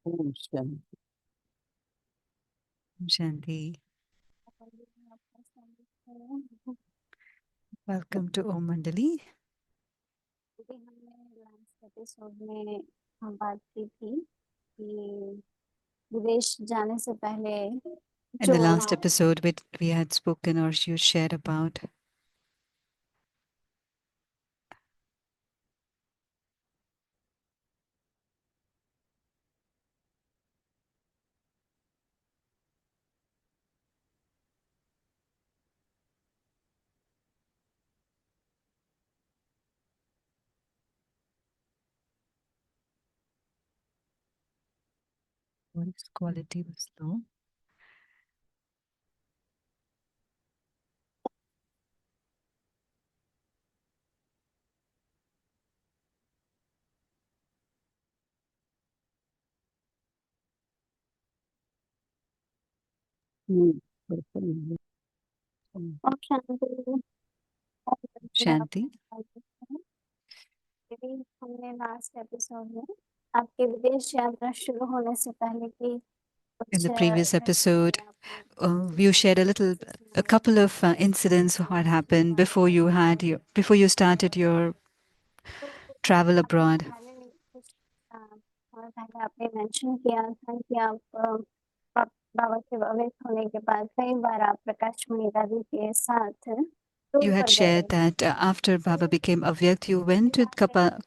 Om Shanti. Shanti. Welcome to Om Mandali. अभी हमने last episode में हम बात की थी कि विदेश जाने से पहले In the जो last episode, we had spoken or you shared about voice quality was low. बिल्कुल। और शांति Shanti. अभी हमने लास्ट एपिसोड में आपके विदेश यात्रा शुरू होने से पहले की In कुछ the previous episode, आपने you shared a couple of incidents what happened before before you started your travel abroad. और पहले आपने मेंशन किया था कि आप बाबा के अवेक होने के बाद कई बार आप प्रकाश मणि दादी के साथ टूर You had पर गए। shared that after Baba became Avyakt, you went with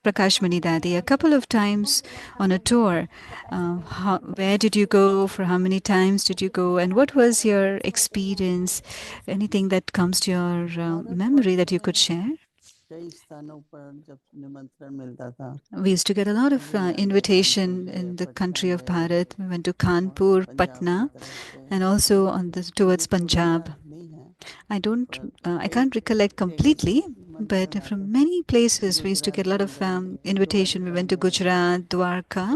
Prakash Mani Dadi a couple of times on a tour. Where did you go? For how many times did you go? And what was your experience? Anything that comes to your memory that you could share? कई स्थानों पर जब निमंत्रण मिलता था, We used to get a lot of invitation in the country of Bharat. We went to Kanpur, Patna, and also towards Punjab. I can't recollect completely, but from many places we used to get a lot of invitation. We went to Gujarat, Dwarka.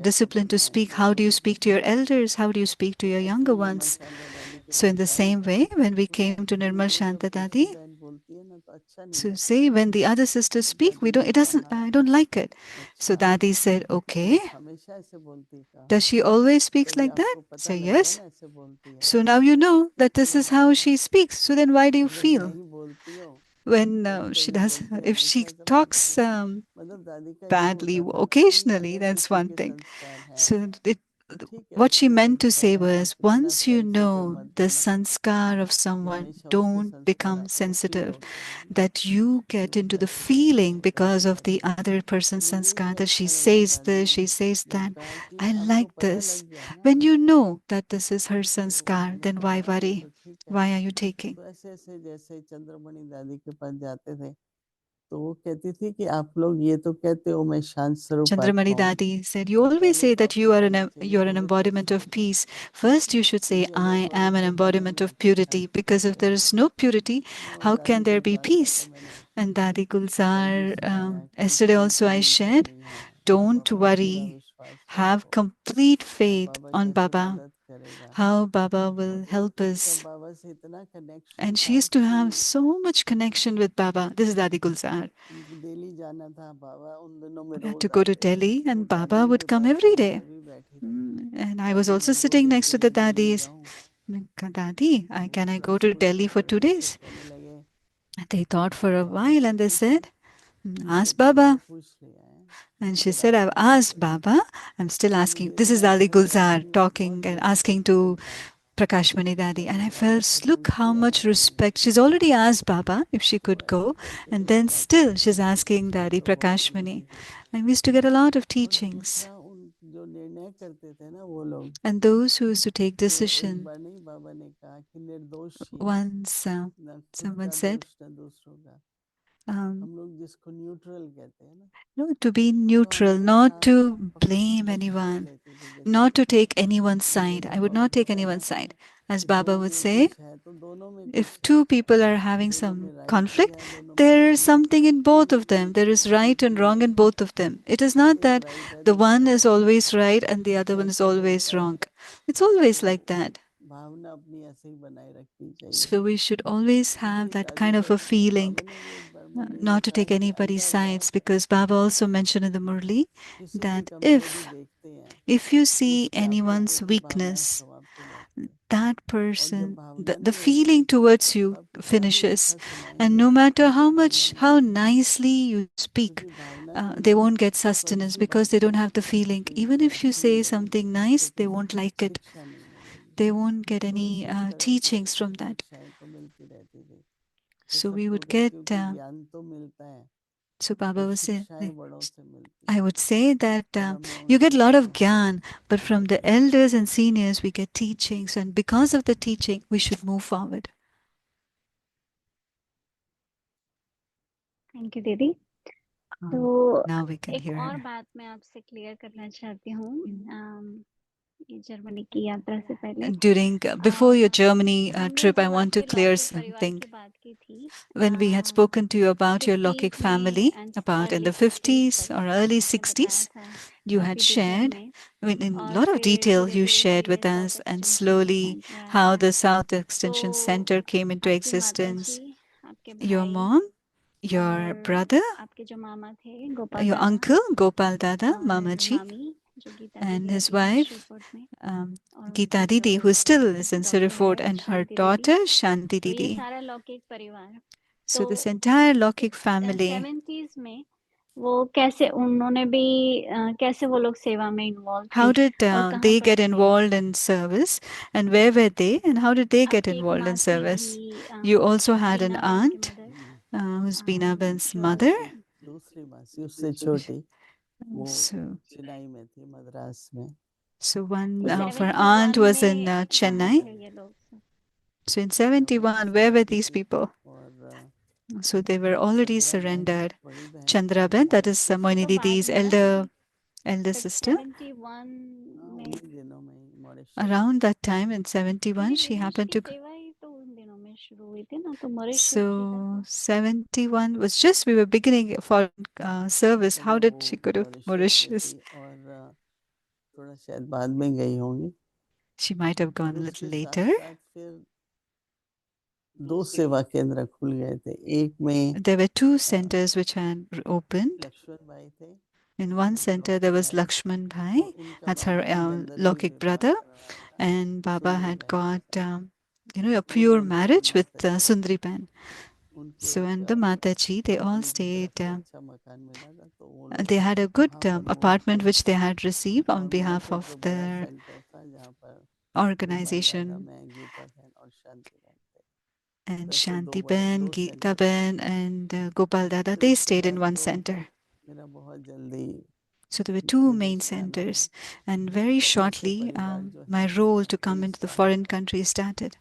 discipline to speak. How do you speak to your elders? How do you speak to your younger ones? So in the same way, when we came to Nirmal Shanta Dadi, so say when the other sisters speak, I don't like it. So Dadi said, okay. Does she always speaks like that? Say yes. So now you know that this is how she speaks. So then why do you feel when she does, if she talks badly occasionally, that's one thing. So what she meant to say was, once you know the sanskar of someone, don't become sensitive, that you get into the feeling because of the other person's sanskar, that she says this, she says that. I like this. When you know that this is her sanskar, then why worry? Why are you taking? Chandramani Dadi said, you always say that you're an embodiment of peace. First, you should say, I am an embodiment of purity, because if there is no purity, how can there be peace? And Dadi Gulzar, yesterday also I shared, don't worry. Have complete faith on Baba, how Baba will help us. And she used to have so much connection with Baba. This is Dadi Gulzar. We had to go to Delhi, and Baba would come every day. And I was also sitting next to the Dadis. Dadi, can I go to Delhi for 2 days? They thought for a while and they said, ask Baba. And she said, I've asked Baba. I'm still asking. This is Ali Gulzar talking and asking to Prakashmani Dadi. And I felt, look how much respect. She's already asked Baba if she could go. And then still she's asking Dadi Prakashmani. And we used to get a lot of teachings. And those who used to take decision, once someone said, no, to be neutral, not to blame anyone, not to take anyone's side. I would not take anyone's side. As Baba would say, if two people are having some conflict, there is something in both of them. There is right and wrong in both of them. It is not that the one is always right and the other one is always wrong. It's always like that. So we should always have that kind of a feeling, not to take anybody's sides, because Baba also mentioned in the Murli that if you see anyone's weakness, that person, the feeling towards you finishes. And no matter how nicely you speak, they won't get sustenance because they don't have the feeling. Even if you say something nice, they won't like it. They won't get any teachings from that. So we would get, so Baba was saying, I would say that you get a lot of gyan, but from the elders and seniors, we get teachings. And because of the teaching, we should move forward. Thank you, Didi. तो now we can एक hear और her. बात मैं आपसे clear करना चाहती हूँ ये जर्मनी की यात्रा से पहले During before your Germany हमने trip, I जब want to आपके clear लौकिक परिवार something. की बात की थी When we had spoken to you about your Lokik 50s family, में and about in the early 60s 50s तक or early आपने बताया 60s, था you had काफी डिटेल shared, में I mean, in a और lot of फिर detail, धीरे you धीरे shared से with south us, and extension slowly centre आया how है the South Extension तो Center came into आपकी existence. माताजी आपके Your भाई mom, your और brother, आपके जो मामा थे गोपाल your दादा uncle Gopal Dada, और Mamaji, मामी जो गीता and दीदी his अभी हैं wife, श्रीकोट में और Geeta उनकी Didi, who still is in daughter Sirifort, है and her शांति दीदी daughter Shanti तो ये Didi. सारा लौकिक परिवार So तो this entire Lokik family, 70s में वो कैसे उन्होंने भी कैसे वो लोग सेवा में इन्वॉल्व how थे did और कहाँ they पर get थे involved in service, and where were they, and how did they get आपकी एक involved in मासी service? थी You also had an Beena Ben की aunt mother who's Beena Ben's जो mother. So one of her aunt was in Chennai. थे ये लोग So in 71, where were these people? So they were already surrendered. Chandra Ben, that is Moini तो बाद Didi's में elder but sister. 71 में Around that time in 71, दीदी she Mauritius happened की to. सेवा ही तो उन दिनों में शुरू हुई थी ना तो मॉरिशस की So 71 was just, we were beginning for service. How did she go to Mauritius? थोड़ा शायद बाद में गई होंगी। She might have gone a और little इसके later. साथ-साथ फिर 2 सेवा केंद्र खुल गए थे। एक में There were 2 centers which had opened. Lakshman भाई थे In one center, there was Lakshman Bhai, that's her Lokik brother, and Baba had got, a pure marriage with Sundari Ben. So, and the Mataji, they all stayed, they had a good apartment which they had received on behalf of their organization. And Shanti Ben, Geeta Ben, and Gopal Dada, they stayed in one center. So there were 2 main centers, and very shortly, my role to come into the foreign country started.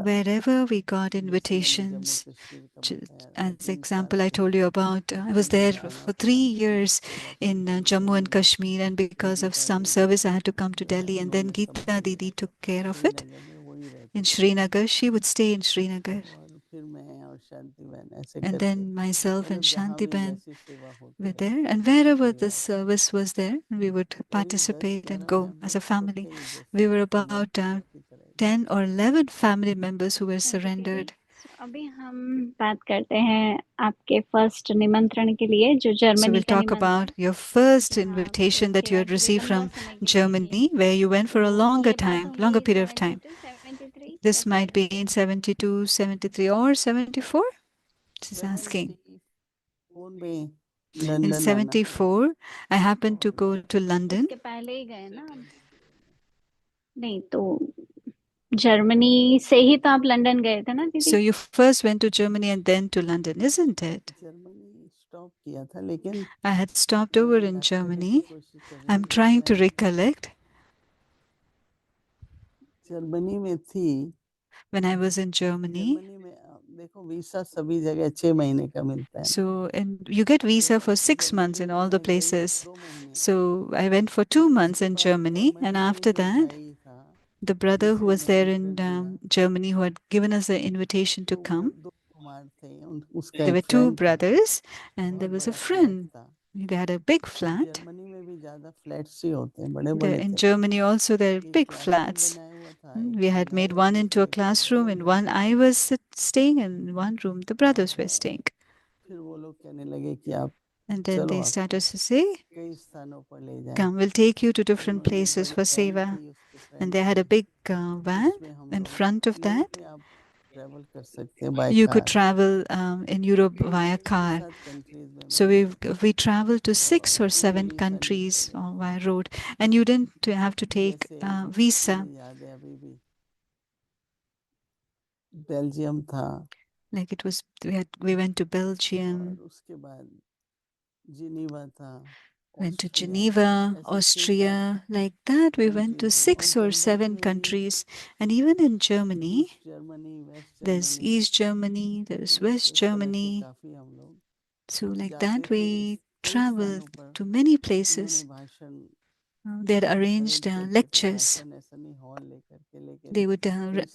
Wherever we got invitations, as example, I told you about, I was there for 3 years in Jammu and Kashmir, and because of some service, I had to come to Delhi, and then Geeta Didi took care of it. In Srinagar, she would stay in Srinagar. And then myself and Shanti Ben were there. And wherever the service was there, we would participate and go as a family. We were about 10 or 11 family members who were surrendered. अभी हम बात करते हैं आपके first निमंत्रण के लिए जो Germany So we'll talk about your first invitation that you had received from Germany, where you went for a longer period of time. This might be in 72, 73 or 74? She's asking. In 74, I happened to go to London. नहीं तो Germany से ही तो आप London गए थे ना दीदी? So you first went to Germany and then to London, isn't it? I had stopped over in Germany. I'm trying to recollect. When I was in Germany, so and you get visa for 6 months in all the places. So I went for 2 months in Germany, and after that, the brother who was there in Germany who had given us the invitation to come, there were 2 brothers, and there was a friend. They had a big flat. In Germany also there are big flats. We had made one into a classroom. In one I was staying, and in one room the brothers were staying. And then they started to say, come, we'll take you to different places for seva. And they had a big van in front of that. You could travel in Europe via car. So we traveled to 6 or 7 countries via road, and you didn't have to take visa. Belgium tha. Like it was, we went to Belgium. Went to Geneva, Austria, like that. We went to 6 or 7 countries. And even in Germany, there's East Germany, there's West Germany. So like that, we traveled to many places. They had arranged lectures. They would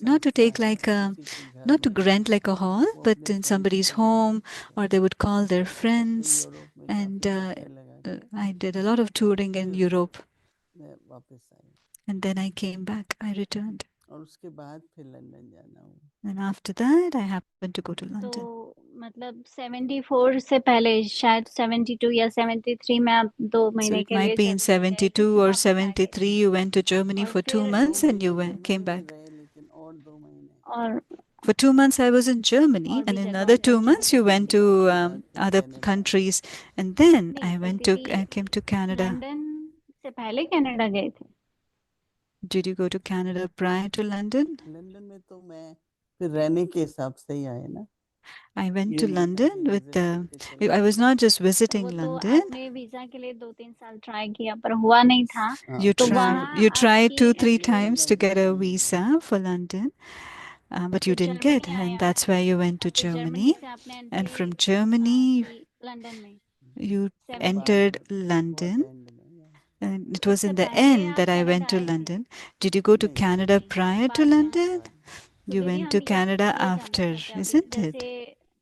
not to take like not to rent like a hall, but in somebody's home, or they would call their friends. And I did a lot of touring in Europe. And then I came back. I returned. And after that, I happened to go to London. तो मतलब 74 से पहले शायद 72 या 73 में आप 2 महीने के लिए. So it might be in 72 or 73. You went to Germany for 2 months and you came back. और for 2 months I was in Germany, and in another 2 months you went to other countries, and then I came to Canada. London से पहले Canada गए थे? Did you go to Canada prior to London? I went to London with I was not just visiting London. You tried 2-3 times to get a visa for London, but you didn't get, and that's why you went to Germany. And from Germany, you entered London. And it was in the end that I went to London. Did you go to Canada prior to London? You went to Canada after, isn't it?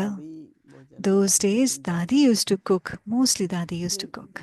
well. Those days, Dadi used to cook. Mostly Dadi used to cook.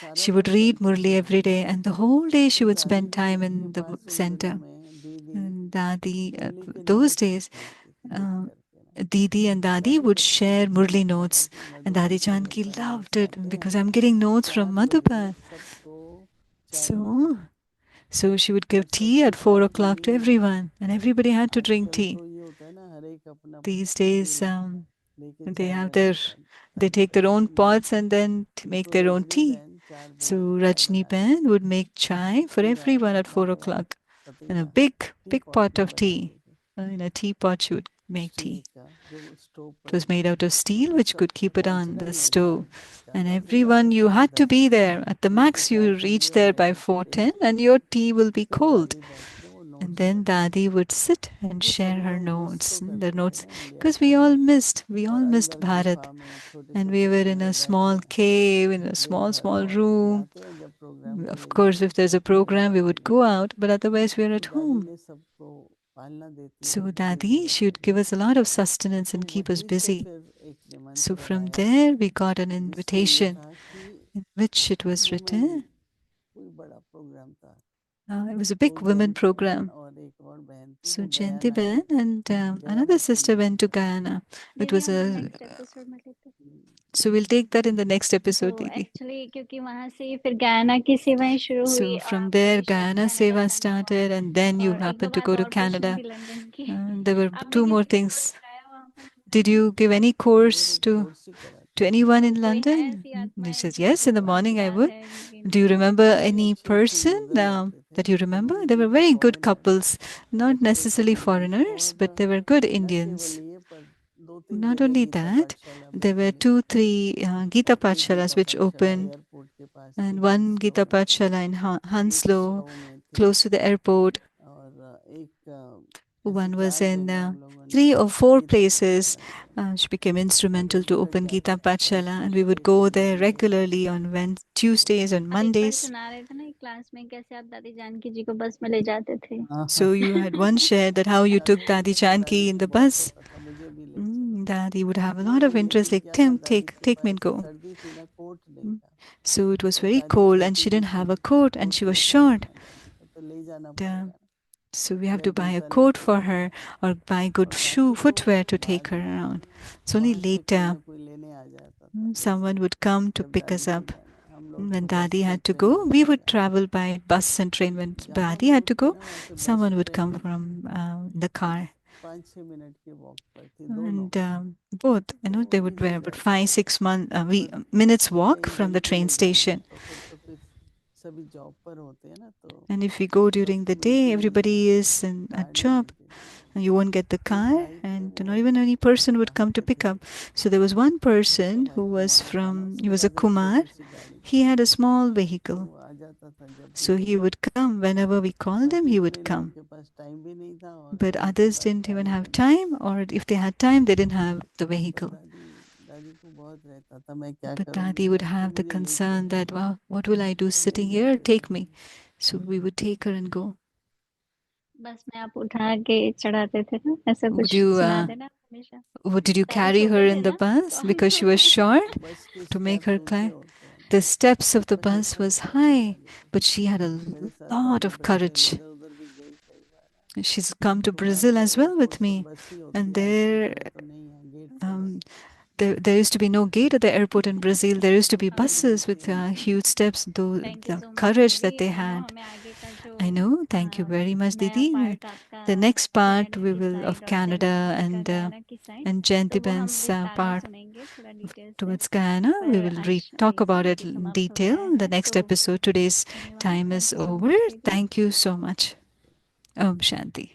that. She would read Murli every day, and the whole day she would spend time in the center. Dadi, मुरली के those notes days, लिख uh, करके ना। Didi and Dadi would share Murli notes, and Dadi Janki loved it because I'm getting notes from Madhuban. सबको So, so she would give tea at 4 o'clock to everyone, and everybody had to drink tea. तो ये होता है ना, हर एक अपना These days, लेके they चाय have बनाता they take their own pots and then make their own Rajni tea. बहन 4 So बजे चाय Rajni बनाती Pen would make chai for everyone at 4 o'clock in a big pot of tea. In a teapot, she would make tea. का जो stove It पर was made out of steel, which could keep it on the stove. And ज़्यादा से everyone, ज़्यादा you had to 10 be there. At the max, you reach there by 4:10, and your tea will be cold. And then Dadi would sit and share her notes, the notes, because we all missed Bharat. And we were in a small cave, in a small room. Of course, if there's a program, we would go out, but otherwise we are at home. So Dadi, she would give us a lot of sustenance and keep us busy. So from there, we got an invitation in which it was written. It was a big women program. So Jayanti Ben and another sister went to Guyana. It दीदी was हम a. Next episode में लेते हैं। So we'll take that in the next episode, तो Didi. Actually क्योंकि वहां से ही फिर गायना की सेवाएं शुरू हुई So और from आपको there, भी शायद Guyana कनाडा Seva जाना हुआ। started, and then you और एक दो happened to बात go to और पूछनी Canada. थी लंदन की। There were आपने 2 more किसी को things. सिखाया वहाँ पर? Did you give any course to anyone in तो कोई है London? ऐसी He आत्माएं says, yes, in the जिनको morning I याद would. है Do you remember any person that you remember? They were very good couples, not necessarily foreigners, but they were good Indians. Not only that, there were 2, 3 Gita Pathshalas which opened, and one Gita Pathshala in Hounslow, close to the airport. One was in 3 or 4 places. She became instrumental to open Gita Pathshala, and we would go there regularly on Tuesdays and आप एक बार Mondays. सुना रहे थे ना एक class में कैसे आप दादी जानकी जी को बस में ले जाते थे। So you had once shared that how you took Dadi Janki in the bus. Daddy would have a lot of interest, like, Tim, take me and go. So it was very cold, and she didn't have a coat, and she was short. So we have to buy a coat for her or buy good footwear to take her around. It's only later someone would come to pick us up. When Dadi had to go, we would travel by bus and train. When Dadi had to go, someone would come from the car. And both, they would wear about 5-6 minutes walk from the train station. And if we go during the day, everybody is at job. You won't get the car, and not even any person would come to pick up. So there was one person who was he was a Kumar. He had a small vehicle. So he would come whenever we called him, he would come. But others didn't even have time, or if they had time, they didn't have the vehicle. But Dadi would have the concern that, wow, what will I do sitting here? Take me. So we would take her and go. बस में आप उठा के चढ़ाते थे ना, ऐसा Would कुछ you, सुना देना हमेशा। did you carry her in the bus because she was short to make her climb? The steps of the bus was high, but she had a lot of courage. She's come to Brazil as well with me, and there used to be no gate at the airport in Brazil. There used to be buses with huge steps. Though the courage that they had. I know. Thank you very much, Didi. The next part we will of Canada and Jayanti Ben's part towards Guyana. We will talk about it in detail. The next episode. Today's time is over. Thank you so much. Om Shanti.